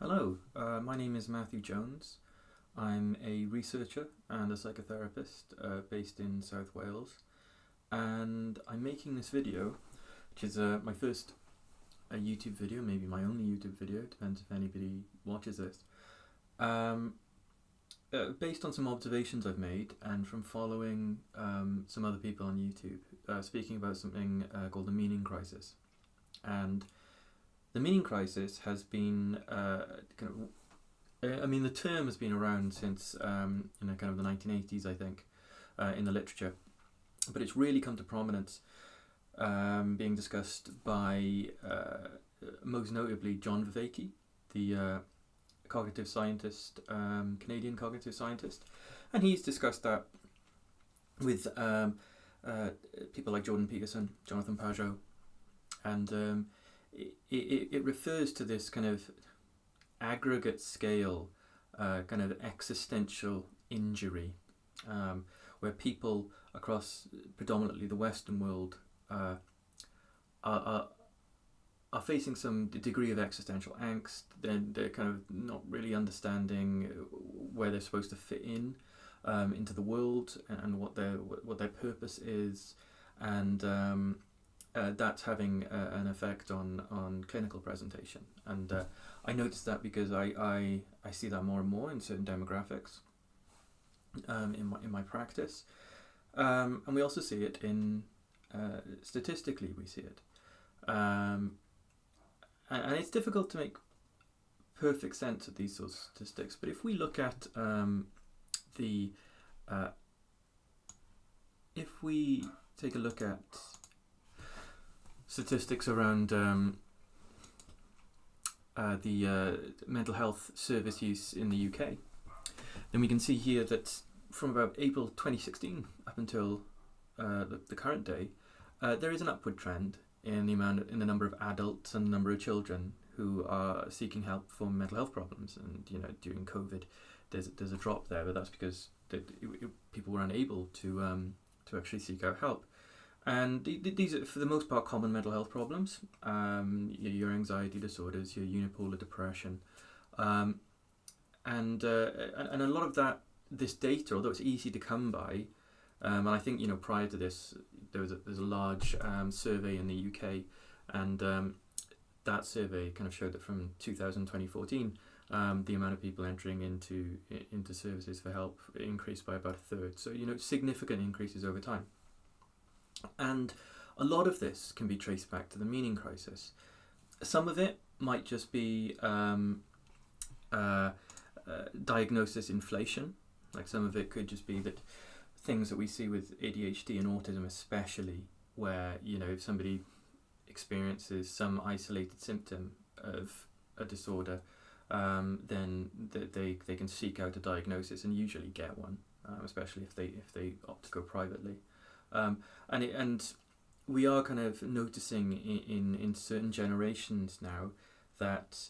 Hello, my name is Matthew Jones. I'm a researcher and a psychotherapist based in South Wales, and I'm making this video, which is my first YouTube video, maybe my only YouTube video, depends if anybody watches this, based on some observations I've made and from following some other people on YouTube speaking about something called the meaning crisis. And the meaning crisis has been the term has been around since kind of the 1980s, I think, in the literature, but it's really come to prominence, being discussed by most notably John Vervaeke, the cognitive scientist, Canadian cognitive scientist, and he's discussed that with people like Jordan Peterson, Jonathan Pajot, and it refers to this kind of aggregate scale kind of existential injury, where people across predominantly the Western world are facing some degree of existential angst. They're kind of not really understanding where they're supposed to fit in into the world and what their purpose is, and that's having an effect on clinical presentation. And I notice that because I see that more and more in certain demographics in my practice, and we also see it in statistically we see it, and it's difficult to make perfect sense of these sorts of statistics. But if we look at if we take a look at statistics around the mental health service use in the UK, then we can see here that from about April 2016 up until the current day, there is an upward trend in the number of adults and the number of children who are seeking help for mental health problems. And during COVID, there's a drop there, but that's because people were unable to actually seek out help. And these are, for the most part, common mental health problems. Your anxiety disorders, your unipolar depression, and a lot of this data, although it's easy to come by, and I think prior to this there's a large survey in the UK, and that survey kind of showed that from 2000 to 2014, the amount of people entering into services for help increased by about a third. So significant increases over time. And a lot of this can be traced back to the meaning crisis. Some of it might just be diagnosis inflation. Like some of it could just be that things that we see with ADHD and autism especially, where if somebody experiences some isolated symptom of a disorder, then they can seek out a diagnosis and usually get one, especially if they opt to go privately. And we are kind of noticing in certain generations now that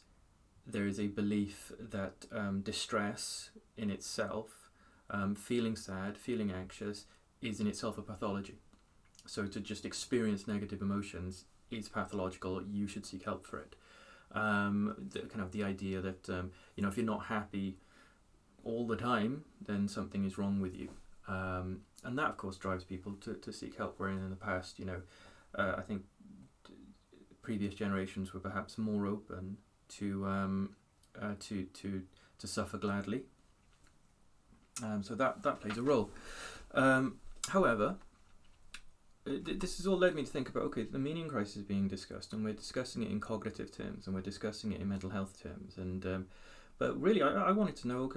there is a belief that distress in itself, feeling sad, feeling anxious, is in itself a pathology. So to just experience negative emotions is pathological. You should seek help for it. The idea that if you're not happy all the time, then something is wrong with you. And that, of course, drives people to seek help. Whereas in the past, I think previous generations were perhaps more open to suffer gladly. So that plays a role. However, this has all led me to think about, the meaning crisis is being discussed, and we're discussing it in cognitive terms, and we're discussing it in mental health terms. And but really, I wanted to know,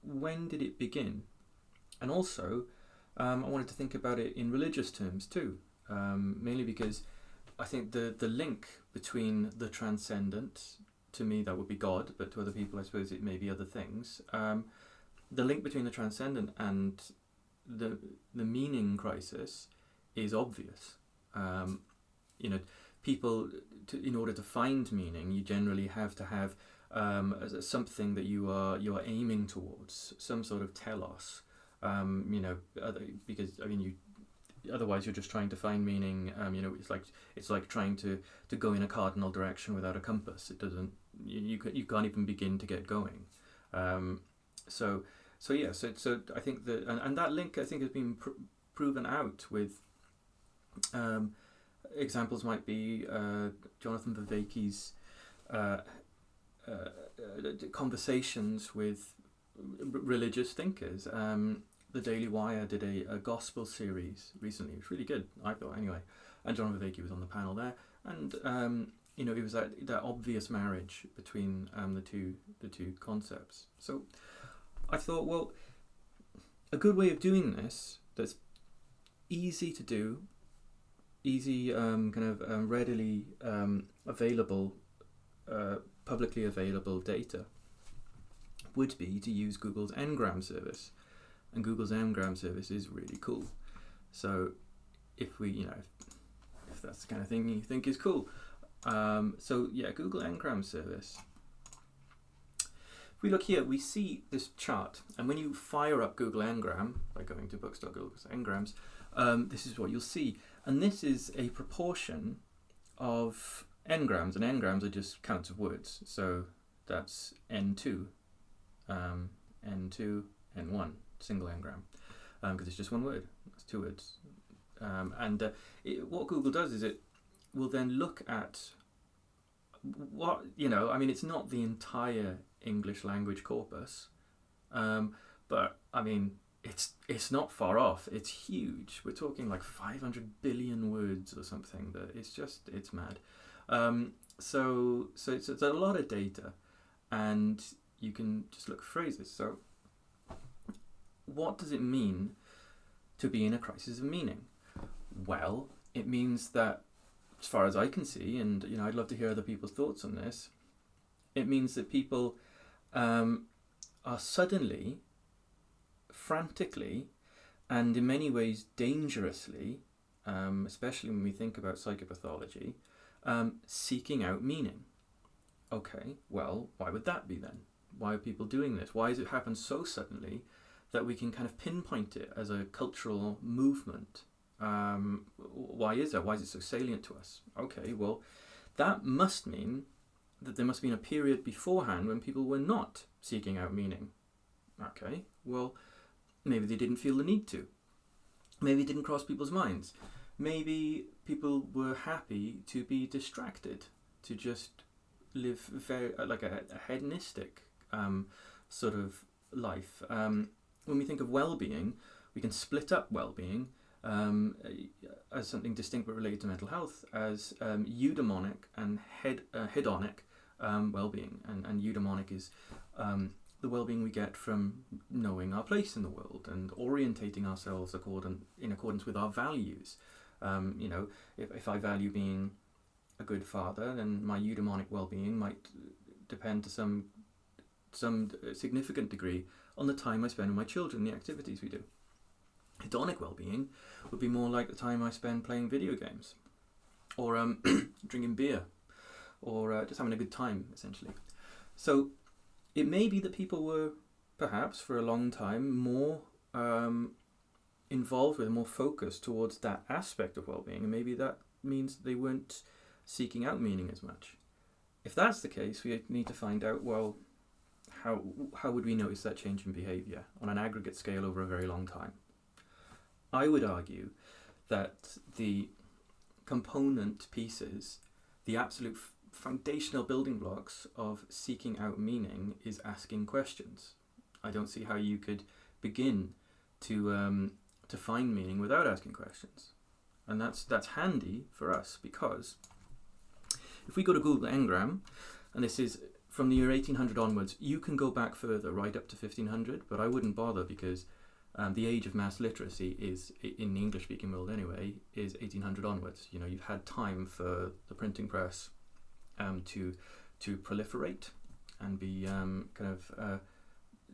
when did it begin? And also, I wanted to think about it in religious terms too, mainly because I think the link between the transcendent, to me that would be God, but to other people I suppose it may be other things. The link between the transcendent and the meaning crisis is obvious. People, in order to find meaning, you generally have to have something that you are aiming towards, some sort of telos. Because otherwise you're just trying to find meaning. It's like trying to go in a cardinal direction without a compass. It you can't even begin to get going. So I think that and that link I think has been proven out with examples might be Jonathan Vervaeke's conversations with religious thinkers. The Daily Wire did a gospel series recently. It was really good, I thought, anyway. And John Vervaeke was on the panel there, and it was that obvious marriage between the two concepts. So I thought, well, a good way of doing this that's easy to do, readily available, publicly available data would be to use Google's ngram service. And Google's ngram service is really cool. So if if that's the kind of thing you think is cool. Google ngram service. If we look here, we see this chart, and when you fire up Google ngram by going to books.google's ngrams, this is what you'll see. And this is a proportion of ngrams, and ngrams are just counts of words. So that's n2, n2, n1, single ngram, because it's just one word. It's two words. What Google does is it will then look at what, it's not the entire English language corpus, but it's not far off. It's huge. We're talking like 500 billion words or something. That it's mad. So it's a lot of data, and you can just look for phrases. So what does it mean to be in a crisis of meaning? Well, it means that, as far as I can see, and I'd love to hear other people's thoughts on this, it means that people are suddenly, frantically, and in many ways dangerously, especially when we think about psychopathology, seeking out meaning. Okay, well, why would that be then? Why are people doing this? Why has it happened so suddenly that we can kind of pinpoint it as a cultural movement? Why is that? Why is it so salient to us? Okay, well, that must mean that there must have been a period beforehand when people were not seeking out meaning. Okay, well, maybe they didn't feel the need to. Maybe it didn't cross people's minds. Maybe people were happy to be distracted, to just live very like a hedonistic sort of life. When we think of well-being, we can split up well-being as something distinct but related to mental health as eudaimonic and hedonic well-being. And eudaimonic is the well-being we get from knowing our place in the world and orientating ourselves in accordance with our values. If I value being a good father, then my eudaimonic well-being might depend to some significant degree on the time I spend with my children, the activities we do. Hedonic well-being would be more like the time I spend playing video games, or drinking beer, or just having a good time, essentially. So it may be that people were, perhaps for a long time, more involved with, more focused towards that aspect of well-being, and maybe that means they weren't seeking out meaning as much. If that's the case, we need to find out, well, how would we notice that change in behaviour on an aggregate scale over a very long time? I would argue that the component pieces, the absolute foundational building blocks of seeking out meaning is asking questions. I don't see how you could begin to find meaning without asking questions. And that's handy for us, because if we go to Google Ngram, and this is from the year 1800 onwards, you can go back further, right up to 1500, but I wouldn't bother, because the age of mass literacy is, in the English-speaking world anyway, is 1800 onwards. You've had time for the printing press to proliferate and be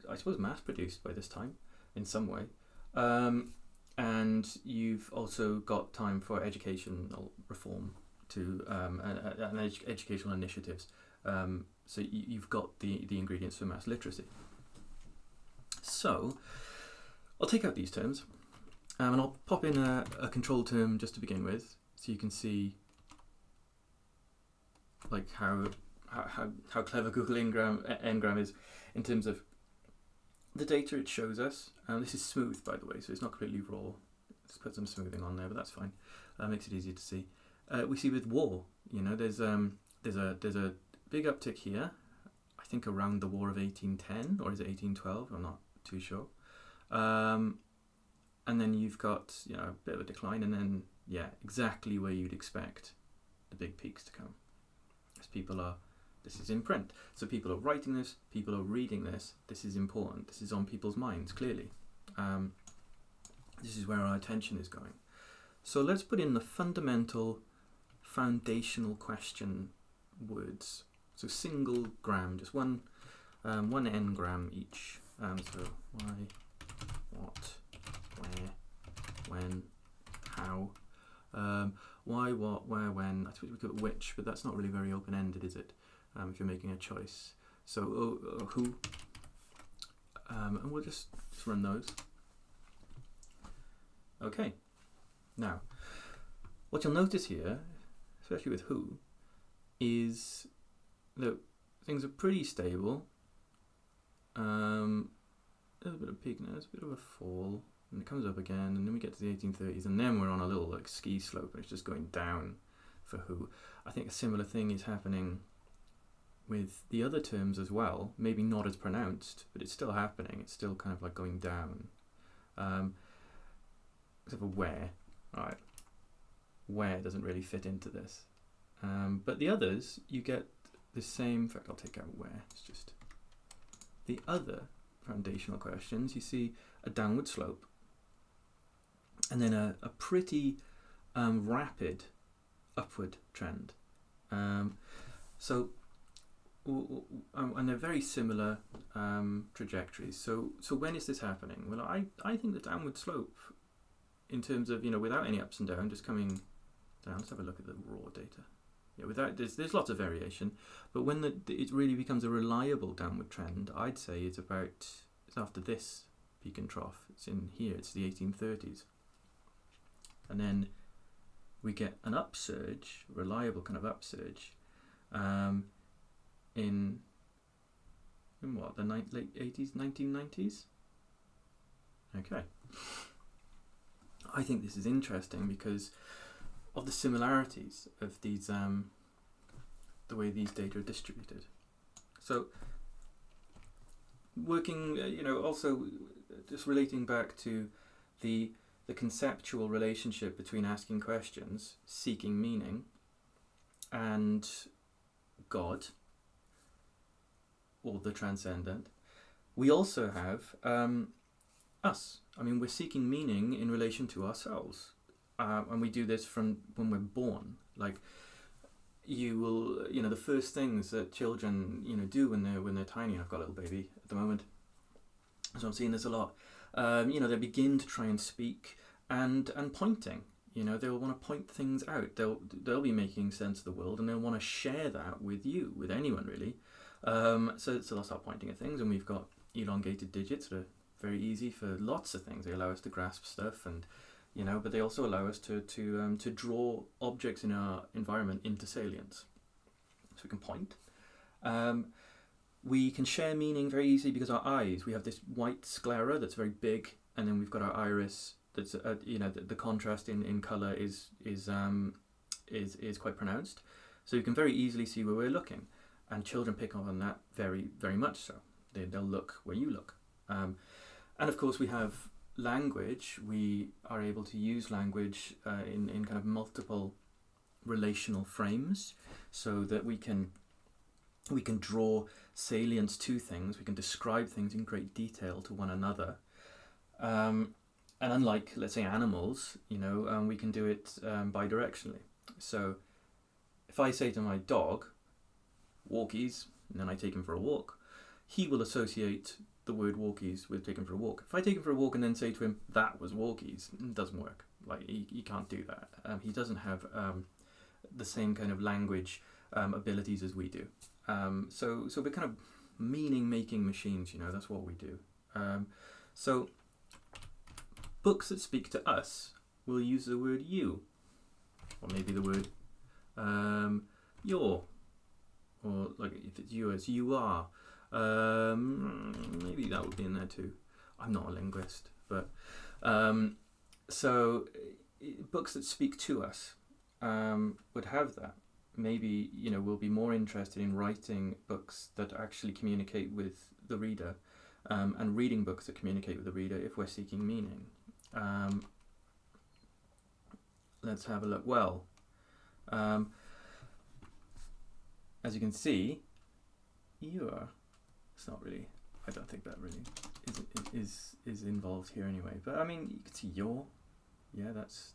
I suppose mass-produced by this time in some way. And you've also got time for educational reform and educational initiatives. So you've got the ingredients for mass literacy. So I'll take out these terms, and I'll pop in a control term just to begin with, so you can see like how how clever Google ngram is in terms of the data it shows us. This is smooth, by the way, so it's not completely raw. Let's put some smoothing on there, but that's fine. Makes it easier to see. We see with war, there's a big uptick here. I think around the War of 1810, or is it 1812? I'm not too sure. And then you've got a bit of a decline, and then exactly where you'd expect the big peaks to come. As this is in print, so people are writing this, people are reading this. This is important. This is on people's minds clearly. This is where our attention is going. So let's put in the fundamental, foundational question words. So single gram, just one ngram each. So why, what, where, when, how. Why, what, where, when. I suppose we could put which, but that's not really very open-ended, is it? If you're making a choice. So who. And we'll just run those. Okay. Now, what you'll notice here, especially with who, is that things are pretty stable. There's a bit of peak now, there's a bit of a fall, and it comes up again, and then we get to the 1830s, and then we're on a little ski slope, and it's just going down for who. I think a similar thing is happening with the other terms as well, maybe not as pronounced, but it's still happening. It's still kind of like going down. Except for where. Alright. Where doesn't really fit into this. But the others, you get the same. In fact, I'll take out where. It's just the other foundational questions. You see a downward slope, and then a pretty rapid upward trend. And they're very similar trajectories. So when is this happening? Well, I think the downward slope, in terms of without any ups and downs, just coming down. Let's have a look at the raw data. Without there's lots of variation, but when it really becomes a reliable downward trend, I'd say it's after this peak and trough. It's in here. It's the 1830s, and then we get an upsurge, reliable kind of upsurge, in what, the late 80s, 1990s. Okay. I think this is interesting because of the similarities of these, the way these data are distributed. So, working, also just relating back to the conceptual relationship between asking questions, seeking meaning, and God, or the transcendent. We also have us. I mean, we're seeking meaning in relation to ourselves. And we do this from when we're born. Like, you will, the first things that children, do when they're tiny. I've got a little baby at the moment, so I'm seeing this a lot. They begin to try and speak and pointing. They'll want to point things out. They'll be making sense of the world, and they'll want to share that with you, with anyone really. So they'll start pointing at things, and we've got elongated digits that are very easy for lots of things. They allow us to grasp stuff, and but they also allow us to draw objects in our environment into salience. So we can point. We can share meaning very easily because our eyes. We have this white sclera that's very big, and then we've got our iris. That's the contrast in color is quite pronounced. So you can very easily see where we're looking, and children pick up on that very, very much so. They'll look where you look. And of course we have language. We are able to use language in kind of multiple relational frames, so that we can draw salience to things. We can describe things in great detail to one another. And unlike, let's say, animals, we can do it bidirectionally. So if I say to my dog, walkies, and then I take him for a walk, he will associate the word walkies with taken for a walk. If I take him for a walk and then say to him, that was walkies, it doesn't work. Like, he can't do that. He doesn't have the same kind of language abilities as we do. So we're kind of meaning-making machines, that's what we do. So books that speak to us will use the word you, or maybe the word your, or like if it's you as you are, maybe that would be in there too. I'm not a linguist, but so books that speak to us would have that. Maybe we'll be more interested in writing books that actually communicate with the reader, and reading books that communicate with the reader if we're seeking meaning. Let's have a look. Well, as you can see, it's not really. I don't think that really is involved here anyway. But I mean, you can see your. Yeah, that's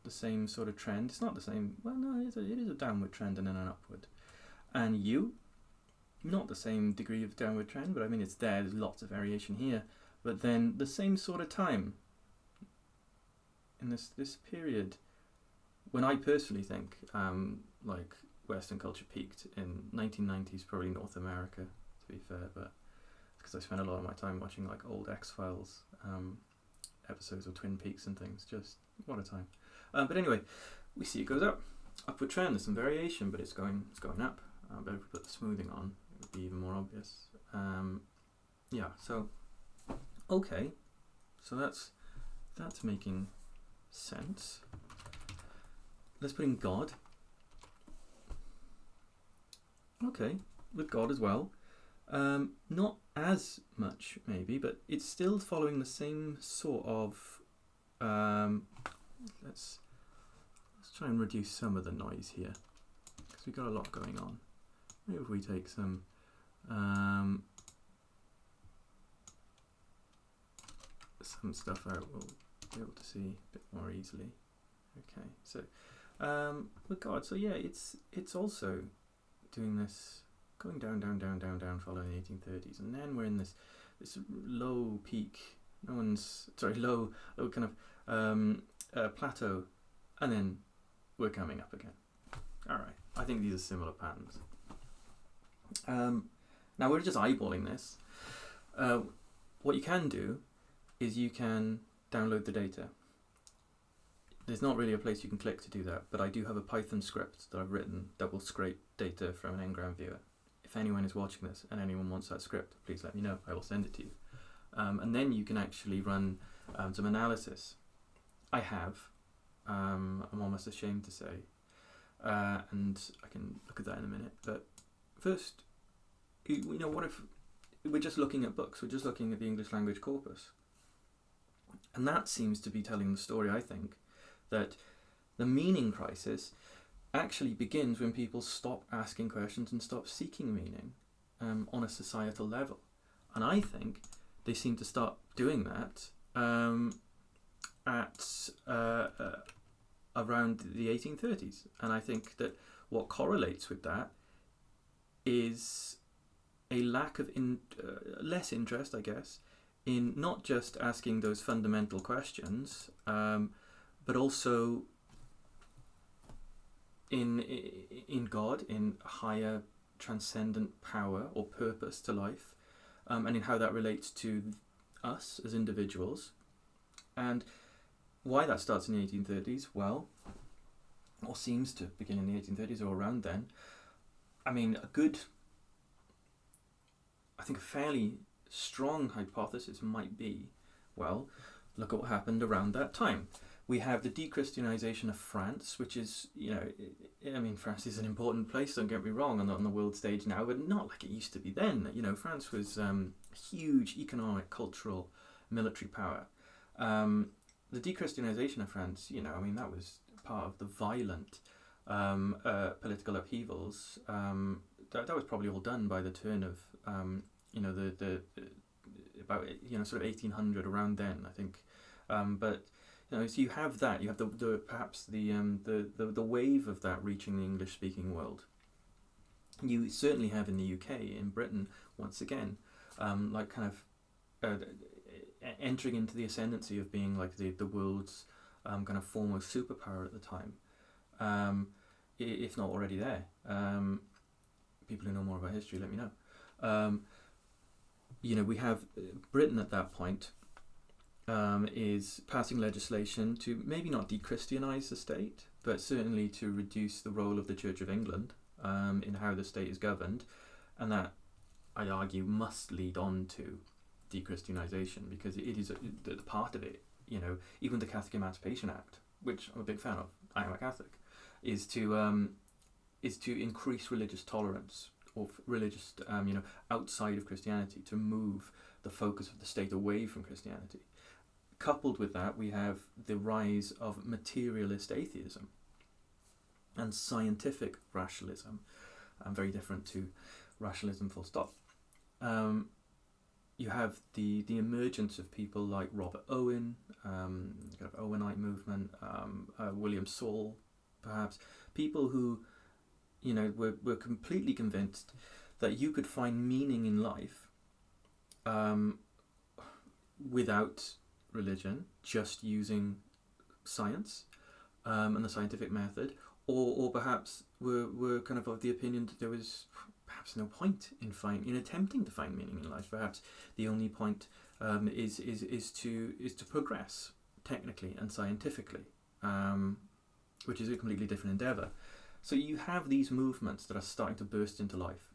the same sort of trend. It's not the same. Well, no, it is a downward trend and then an upward. And you, not the same degree of downward trend, but I mean it's there. There's lots of variation here. But then the same sort of time in this period, when I personally think like Western culture peaked in 1990s, probably North America, to be fair, but because I spent a lot of my time watching like old X-Files episodes of Twin Peaks and things. Just what a time. But anyway, we see it goes up, upward trend. There's some variation, but it's going up. But if we put the smoothing on, it would be even more obvious. Yeah. So okay. So that's making sense. Let's put in God. Okay, with God as well. Not as much maybe, but it's still following the same sort of. Let's try and reduce some of the noise here, because we've got a lot going on. Maybe if we take some stuff out, we'll be able to see a bit more easily. Okay, so with God, so yeah, it's also doing this, going down, following the 1830s, and then we're in this low peak. Low kind of plateau, and then we're coming up again. All right, I think these are similar patterns. Now we're just eyeballing this. What you can do is you can download the data. There's not really a place you can click to do that, but I do have a Python script that I've written that will scrape data from an ngram viewer. If anyone is watching this and anyone wants that script, please let me know. I will send it to you. And then you can actually run some analysis. I have. I'm almost ashamed to say. And I can look at that in a minute. But first, what if we're just looking at books? We're just looking at the English language corpus. And that seems to be telling the story, I think, that the meaning crisis actually begins when people stop asking questions and stop seeking meaning on a societal level. And I think they seem to start doing that at around the 1830s. And I think that what correlates with that is a lack of less interest, I guess, in not just asking those fundamental questions, but also in God, in higher transcendent power or purpose to life, and in how that relates to us as individuals. And why that starts in the 1830s, well, or seems to begin in the 1830s or around then, I mean, I think a fairly strong hypothesis might be, well, look at what happened around that time. We have the de-Christianization of France, which is, France is an important place, don't get me wrong, on the world stage now, but not like it used to be then. France was a huge economic, cultural, military power. The de-Christianization of France, that was part of the violent political upheavals. That was probably all done by the turn of, about sort of 1800, around then, I think. But so you have that. You have the wave of that reaching the English-speaking world. You certainly have in the UK, in Britain, once again, entering into the ascendancy of being like the world's kind of foremost superpower at the time, if not already there. People who know more about history, let me know. We have Britain at that point is passing legislation to maybe not de-Christianize the state, but certainly to reduce the role of the Church of England. in how the state is governed, and that, I argue, must lead on to de-Christianization, because it is the part of it. Even the Catholic Emancipation Act, which I'm a big fan of, I am a Catholic, is to increase religious tolerance, or religious, outside of Christianity, to move the focus of the state away from Christianity. Coupled with that, we have the rise of materialist atheism and scientific rationalism, very different to rationalism full stop. You have the emergence of people like Robert Owen, kind of Owenite movement, William Saul, perhaps, people who, were completely convinced that you could find meaning in life without religion, just using science and the scientific method, or perhaps were kind of the opinion that there was perhaps no point in attempting to find meaning in life. Perhaps the only point is to progress technically and scientifically, which is a completely different endeavour. So you have these movements that are starting to burst into life.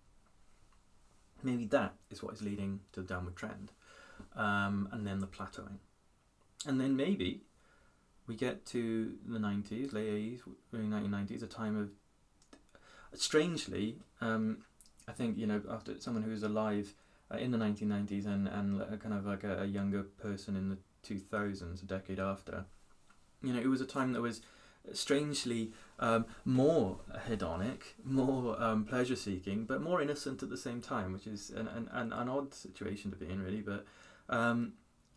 Maybe that is what is leading to the downward trend, and then the plateauing. And then maybe we get to the 90s, late 80s, early 1990s, a time of, strangely, I think, after someone who was alive in the 1990s and kind of like a younger person in the 2000s, a decade after, it was a time that was strangely more hedonic, more pleasure-seeking, but more innocent at the same time, which is an odd situation to be in, really. But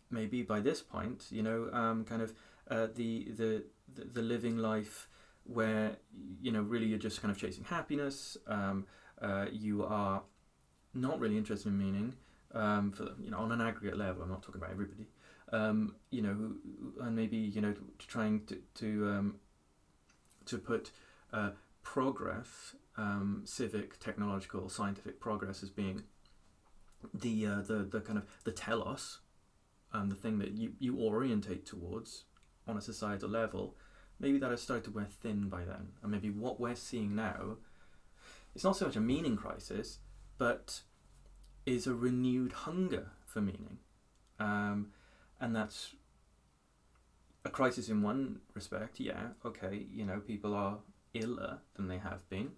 maybe by this point, kind of the living life where really you're just kind of chasing happiness. You are not really interested in meaning, for on an aggregate level. I'm not talking about everybody. And maybe trying to put progress, civic, technological, scientific progress, as being the kind of the telos, the thing that you orientate towards on a societal level. Maybe that has started to wear thin by then, and maybe what we're seeing now, it's not so much a meaning crisis, but is a renewed hunger for meaning, and that's a crisis in one respect. Yeah, okay, people are iller than they have been,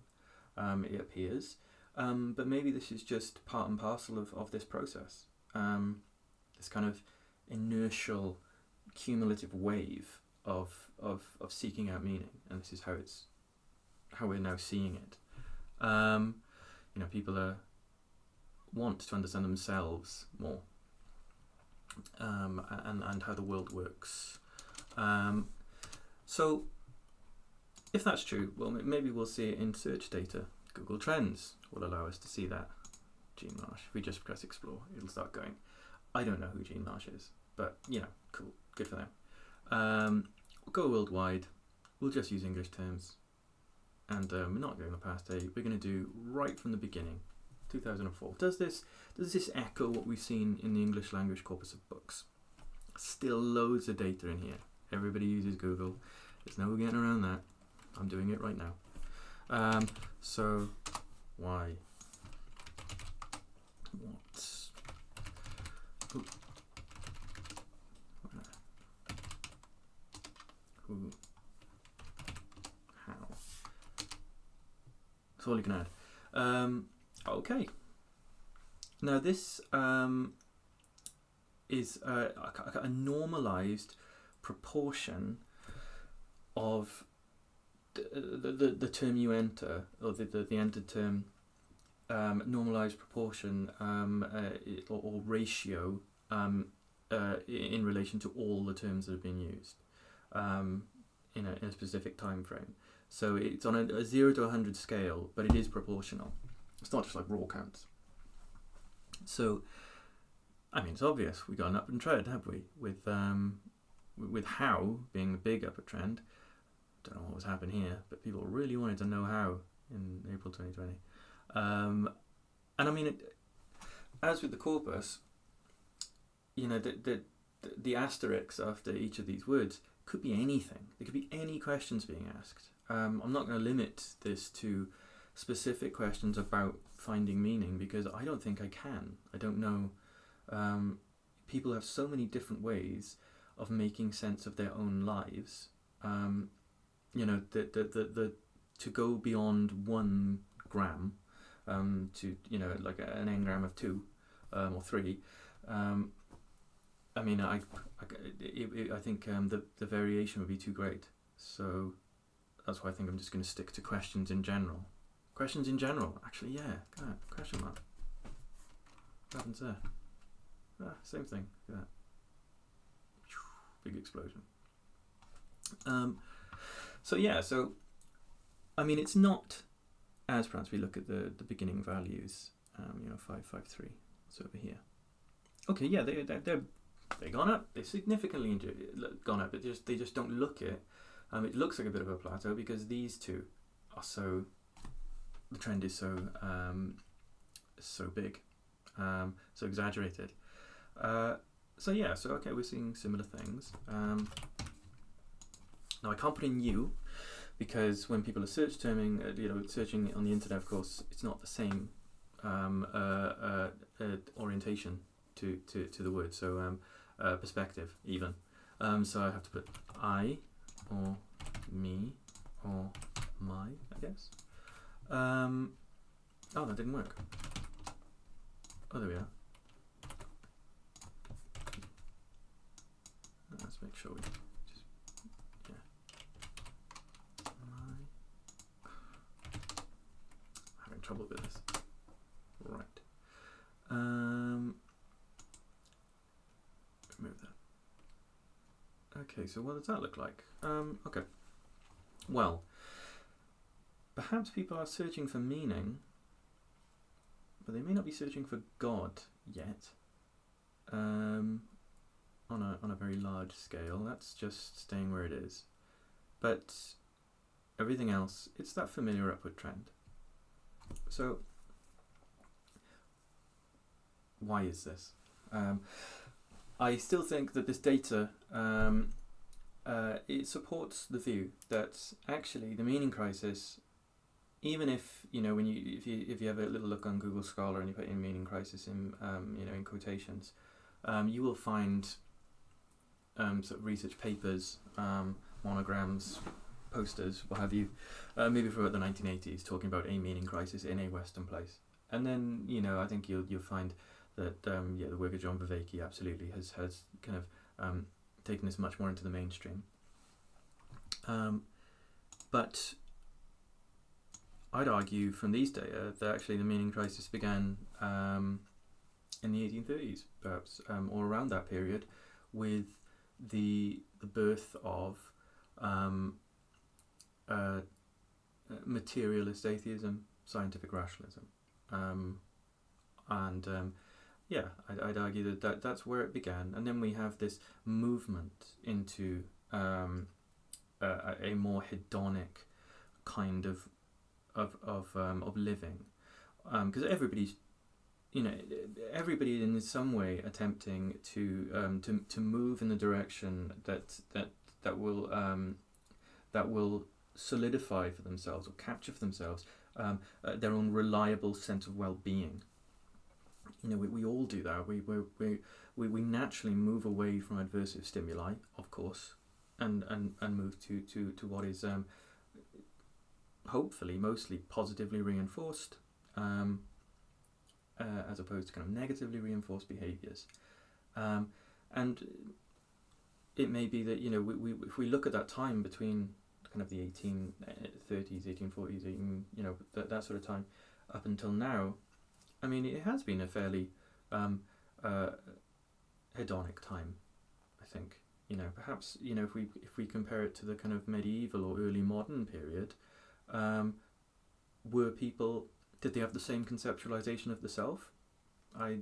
it appears, but maybe this is just part and parcel of this process, this kind of inertial, cumulative wave of seeking out meaning, and this is how we're now seeing it. People want to understand themselves more, and how the world works. So, if that's true, well, maybe we'll see it in search data. Google Trends will allow us to see that. Jean Marsh. If we just press explore, it'll start going. I don't know who Jean Marsh is, but cool, good for them. We'll go worldwide. We'll just use English terms, and we're not going the past date. We're going to do right from the beginning, 2004. Does this echo what we've seen in the English language corpus of books? Still loads of data in here. Everybody uses Google. There's no getting around that. I'm doing it right now. So why? What? Who? Who? How? That's all you can add. Okay. Now this is a normalized proportion of the term you enter, or the entered term, normalized proportion or ratio in relation to all the terms that have been used in a specific time frame. So it's on a 0 to 100 scale, but it is proportional. It's not just like raw counts. So, it's obvious. We got an upward trend, have we? With how being the big upward trend. Don't know what was happening here, but people really wanted to know how in April 2020. And as with the corpus, the asterisks after each of these words could be anything. There could be any questions being asked. I'm not going to limit this to specific questions about finding meaning, because I don't think I can. I don't know. People have so many different ways of making sense of their own lives. You know, the to go beyond 1 gram to, you know, like an ngram of 2 or 3. I mean, I think the variation would be too great. So that's why I think I'm just going to stick to questions in general. Questions in general, actually, yeah. God, question mark. What happens there? Same thing. Look at that. Big explosion. So I mean, it's not as perhaps we look at the beginning values. 553. It's over here. Okay, yeah, they've gone up. They've significantly gone up. They just don't look it. It looks like a bit of a plateau because these two are so. The trend is so big, so exaggerated. Okay, we're seeing similar things. Now I can't put in new because when people are searching on the internet, of course, it's not the same orientation to the word. So perspective even. So I have to put I or me or my, I guess. Oh, that didn't work. Oh, there we are. Let's make sure we just, having trouble with this. Right. Remove that. Okay, so what does that look like? Okay. Well, perhaps people are searching for meaning, but they may not be searching for God yet. On a very large scale, that's just staying where it is. But everything else, it's that familiar upward trend. So why is this? I still think that this data it supports the view that actually the meaning crisis, even if if you have a little look on Google Scholar and you put in meaning crisis in in quotations, you will find sort of research papers, monograms, posters, what have you, maybe from the 1980s, talking about a meaning crisis in a Western place. And then I think you'll find that the work of John Vervaeke absolutely has kind of taken this much more into the mainstream. But I'd argue from these data that actually the meaning crisis began in the 1830s, perhaps, or around that period, with the birth of materialist atheism, scientific rationalism, I'd argue that that's where it began, and then we have this movement into a more hedonic kind of living, because everybody in some way attempting to move in the direction that will solidify for themselves or capture for themselves their own reliable sense of well-being. We all do that. We naturally move away from adversive stimuli, of course, and move to what is hopefully mostly positively reinforced, as opposed to kind of negatively reinforced behaviours. And it may be that if we look at that time between kind of the 1830s, 1840s, that sort of time up until now, I mean, it has been a fairly hedonic time, I think. Perhaps if we compare it to the kind of medieval or early modern period, did they have the same conceptualization of the self? I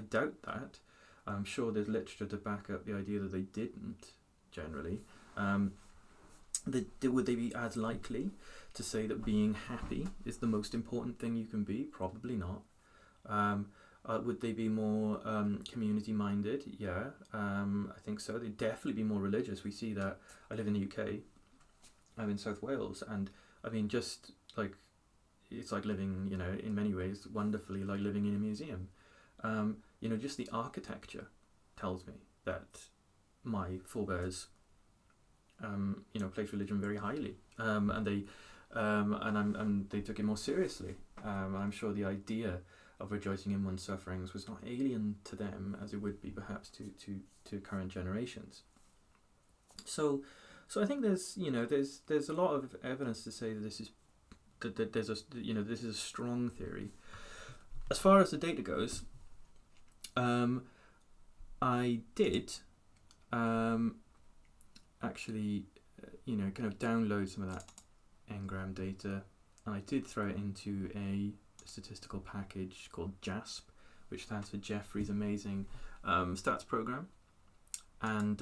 doubt that. I'm sure there's literature to back up the idea that they didn't, generally. Would they be as likely to say that being happy is the most important thing you can be? Probably not. Would they be more community-minded? Yeah, I think so. They'd definitely be more religious. We see that. I live in the UK. I'm in South Wales, and I mean, just like it's like living, in many ways, wonderfully like living in a museum. Just the architecture tells me that my forebears, placed religion very highly, and they took it more seriously. I'm sure the idea of rejoicing in one's sufferings was not alien to them as it would be perhaps to current generations. So I think there's a lot of evidence to say that this is a strong theory. As far as the data goes, I did actually kind of download some of that ngram data, and I did throw it into a statistical package called JASP, which stands for Jeffrey's Amazing Stats Program, and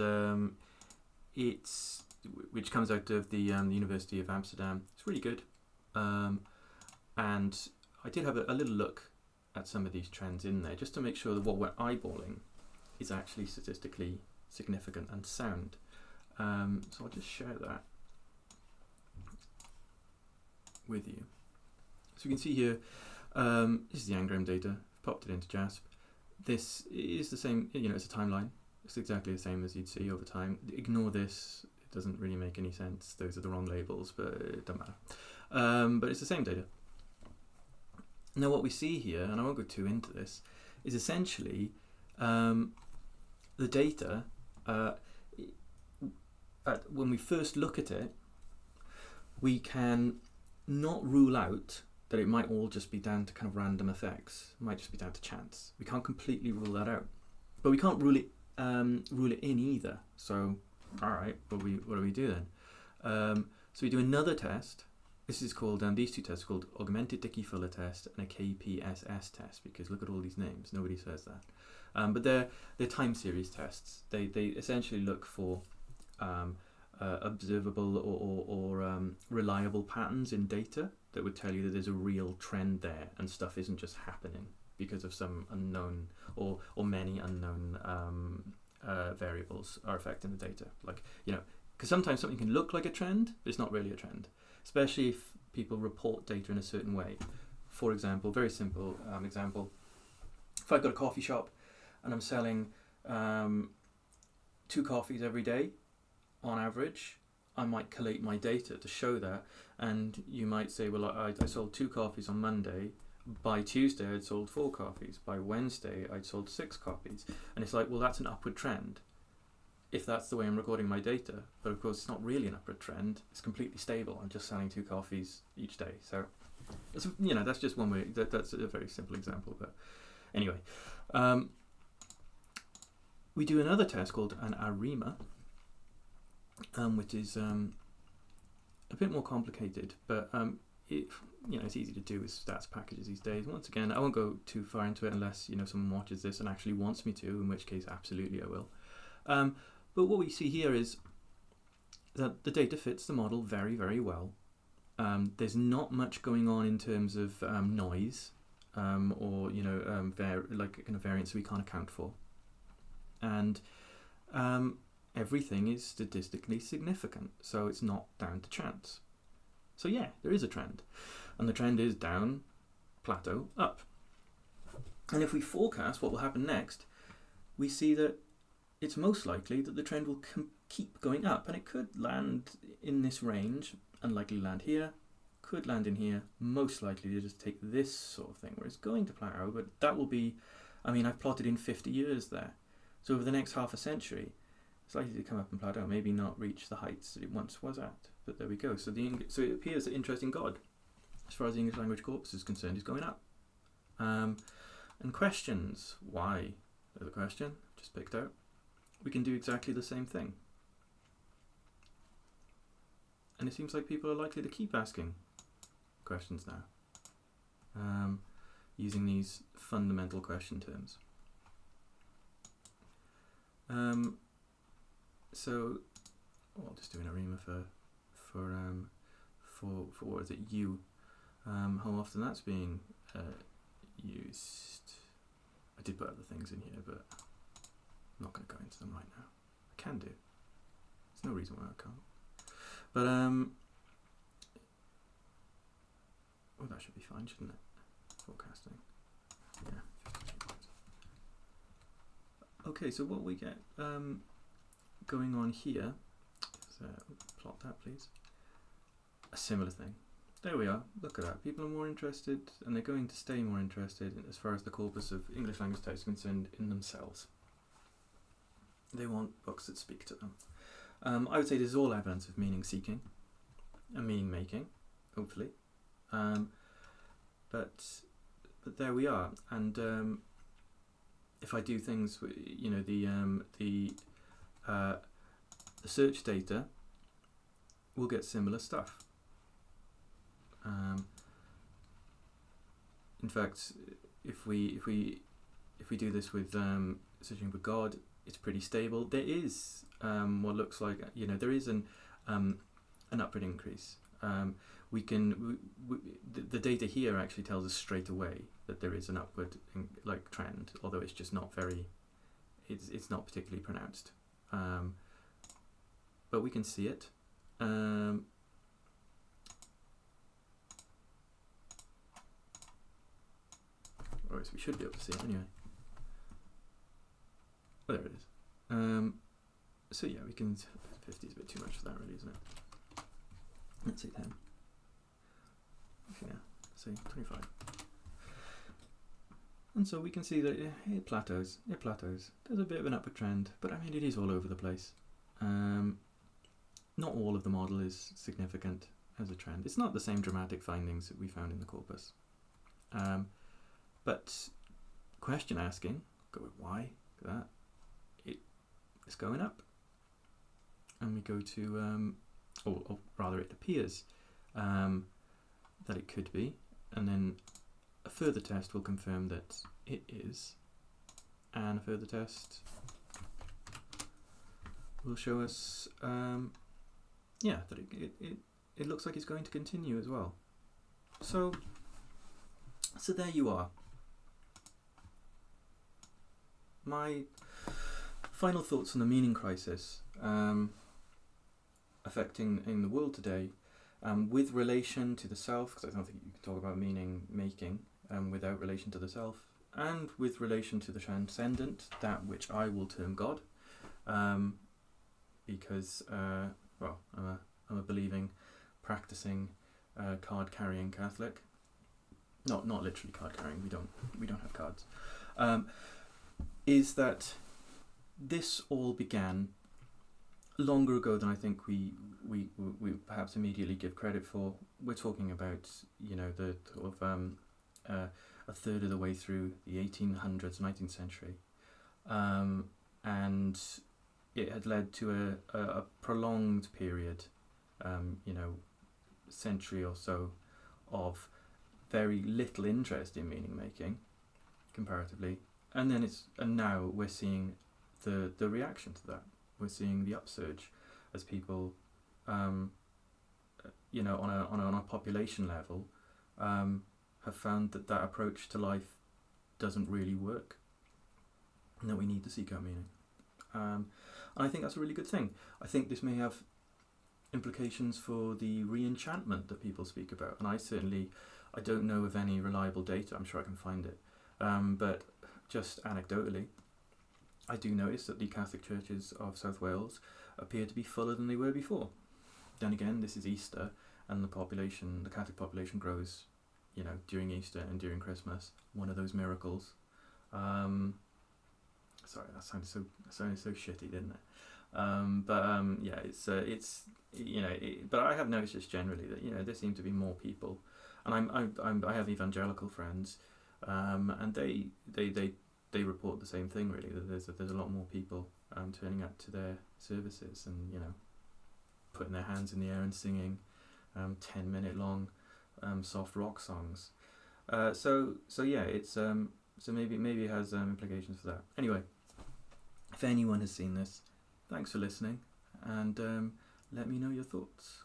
which comes out of the University of Amsterdam. It's really good, and I did have a little look at some of these trends in there just to make sure that what we're eyeballing is actually statistically significant and sound. So I'll just share that with you. So you can see here, this is the ngram data. I've popped it into JASP. This is the same, it's a timeline. It's exactly the same as you'd see over time. Ignore this, it doesn't really make any sense. Those are the wrong labels, but it doesn't matter. But it's the same data. Now what we see here, and I won't go too into this, is essentially the data, when we first look at it, we can not rule out that it might all just be down to kind of random effects. It might just be down to chance. We can't completely rule that out, but we can't rule it in either. So, all right, what do we do then? So we do another test. This is called, these two tests are called Augmented Dickey-Fuller test and a KPSS test, because look at all these names, nobody says that. But they're time series tests. They essentially look for observable or reliable patterns in data that would tell you that there's a real trend there and stuff isn't just happening because of some unknown or many unknown variables are affecting the data. Like, because sometimes something can look like a trend, but it's not really a trend, especially if people report data in a certain way. For example, very simple example, if I've got a coffee shop and I'm selling 2 coffees every day, on average, I might collate my data to show that, and you might say, well, I sold 2 coffees on Monday, by Tuesday I'd sold 4 coffees, by Wednesday I'd sold 6 coffees, and it's like, well, that's an upward trend if that's the way I'm recording my data, but of course it's not really an upward trend, it's completely stable, I'm just selling 2 coffees each day. So it's, that's just one way, that's a very simple example, but anyway, we do another test called an ARIMA, which is a bit more complicated, but it's easy to do with stats packages these days. Once again, I won't go too far into it unless someone watches this and actually wants me to, in which case absolutely I will. But what we see here is that the data fits the model very, very well. There's not much going on in terms of noise or like kind of variance we can't account for, and everything is statistically significant, so it's not down to chance. So yeah, there is a trend, and the trend is down, plateau, up. And if we forecast what will happen next, we see that it's most likely that the trend will keep going up, and it could land in this range, unlikely land here, could land in here, most likely to just take this sort of thing, where it's going to plateau, but that will be, I've plotted in 50 years there. So over the next half a century, it's likely to come up and plateau, maybe not reach the heights that it once was at, but there we go. So it appears that interest in God, as far as the English language corpus is concerned, is going up. And questions, why? There's a question, just picked out. We can do exactly the same thing. And it seems like people are likely to keep asking questions now, using these fundamental question terms. So I'll just do an ARIMA for what is it, U. How often that's being used. I did put other things in here, but I'm not going to go into them right now. I can do. There's no reason why I can't. But Oh, that should be fine, shouldn't it? Forecasting. Yeah. Okay, so what we get going on here is, plot that please, a similar thing. There we are, look at that. People are more interested, and they're going to stay more interested as far as the corpus of English language text is concerned in themselves. They want books that speak to them. I would say this is all evidence of meaning seeking and meaning making, hopefully. But there we are, and if I do things, you know, the search data will get similar stuff. In fact, if we do this with searching for God, it's pretty stable. There is what looks like, you know, there is an upward increase. The data here actually tells us straight away that there is an upward trend, although it's just not very, it's not particularly pronounced. But we can see it. Or at least we should be able to see it anyway. Oh, there it is. So yeah, we can. 50 is a bit too much for that, really, isn't it? Let's say 10. Yeah, say 25. And so we can see that it plateaus. It plateaus. There's a bit of an upward trend, but I mean, it is all over the place. Not all of the model is significant as a trend. It's not the same dramatic findings that we found in the corpus. But question asking, go with why? That it's going up, and we go to, or rather, it appears that it could be, and then a further test will confirm that it is, and a further test will show us, yeah, that it looks like it's going to continue as well. So there you are. My final thoughts on the meaning crisis affecting in the world today, with relation to the self, because I don't think you can talk about meaning making without relation to the self, and with relation to the transcendent, that which I will term God, because well, I'm a believing, practicing, card-carrying Catholic. Not literally card-carrying. We don't have cards. Is that this all began longer ago than I think we perhaps immediately give credit for. We're talking about, you know, the sort of a third of the way through the 1800s, 19th century, and it had led to a prolonged period, you know, century or so, of very little interest in meaning making, comparatively, and now we're seeing the reaction to that. We're seeing the upsurge as people, you know, on a population level, have found that approach to life doesn't really work, and that we need to seek out meaning. And I think that's a really good thing. I think this may have implications for the re-enchantment that people speak about, and I don't know of any reliable data. I'm sure I can find it, but just anecdotally, I do notice that the Catholic churches of South Wales appear to be fuller than they were before. Then again, this is Easter, and the Catholic population grows, you know, during Easter and during Christmas. One of those miracles. Sorry, that sounded so shitty, didn't it? Yeah, it's you know, but I have noticed just generally that, you know, there seem to be more people, and I have evangelical friends, and they report the same thing, really, that there's a lot more people turning up to their services and, you know, putting their hands in the air and singing 10-minute long soft rock songs. So yeah, it's so maybe it has implications for that. Anyway, if anyone has seen this, thanks for listening, and let me know your thoughts.